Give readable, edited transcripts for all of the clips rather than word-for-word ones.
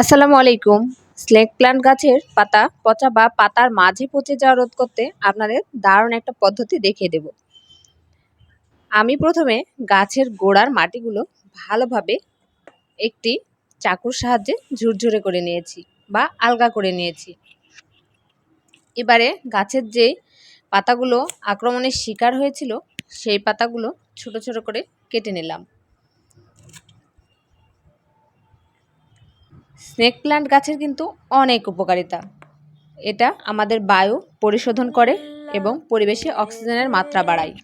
আসসালামু আলাইকুম। Snake plant গাছের পাতা পচা বা পাতার মাঝে পচে যাওয়া রোধ করতে আপনাদের দারুণ একটা পদ্ধতি দেখিয়ে দেব। আমি প্রথমে গাছের গোড়ার মাটিগুলো ভালোভাবে একটি চাকুর সাহায্যে ঝুরঝুরে করে নিয়েছি বা আলগা করে নিয়েছি। এবারে গাছের যে পাতাগুলো আক্রমণের শিকার হয়েছিল সেই পাতাগুলো ছোট ছোট করে কেটে নিলাম। স্নেক প্লান্ট গাছের কিন্তু অনেক উপকারিতা। এটা আমাদের বায়ু পরিশোধন করে এবং পরিবেশে অক্সিজেনের মাত্রা বাড়ায়।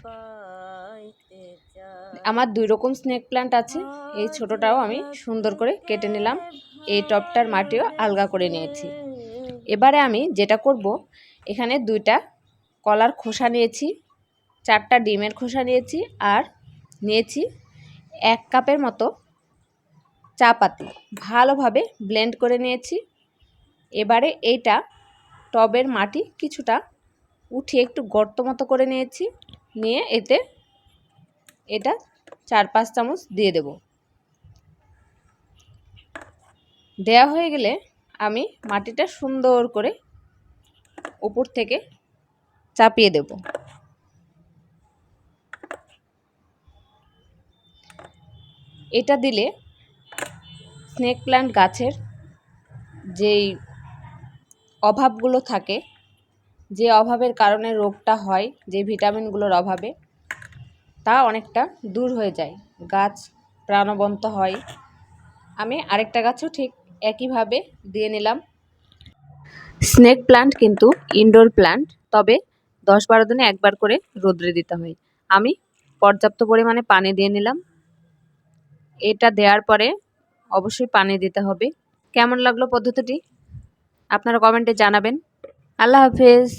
আমার 2 রকম স্নেক প্লান্ট আছে। এই ছোটটাও আমি সুন্দর করে কেটে নিলাম। এই টবটার মাটিও আলগা করে নিয়েছি। এবারে আমি যেটা করব, এখানে 2টা কলার খোসা নিয়েছি, 4টা ডিমের খোসা নিয়েছি আর নিয়েছি 1 কাপের মতো চা পাতি। ভালোভাবে ব্লেন্ড করে নিয়েছি। এবারে এইটা টবের মাটি কিছুটা উঠিয়ে একটু গর্ত মতো করে নিয়েছি, নিয়ে এটা 4-5 চামচ দিয়ে দেব। দেয়া হয়ে গেলে আমি মাটিটা সুন্দর করে উপর থেকে চাপিয়ে দেব। এটা দিলে স্নেক প্লান্ট গাছের যেই অভাবগুলো থাকে, যে অভাবের কারণে রোগটা হয়, যে ভিটামিনগুলোর অভাবে, তা অনেকটা দূর হয়ে যায়, গাছ প্রাণবন্ত হয়। আমি আরেকটা গাছও ঠিক একইভাবে দিয়ে নিলাম। স্নেক প্লান্ট কিন্তু ইনডোর প্লান্ট, তবে 10-12 দিনে একবার করে রোদ্রে দিতে হয়। আমি পর্যাপ্ত পরিমাণে পানি দিয়ে নিলাম। এটা দেওয়ার পরে অবশ্যই পানি দিতে হবে। কেমন লাগলো পদ্ধতিটি আপনারা কমেন্টে জানাবেন। আল্লাহ হাফেজ।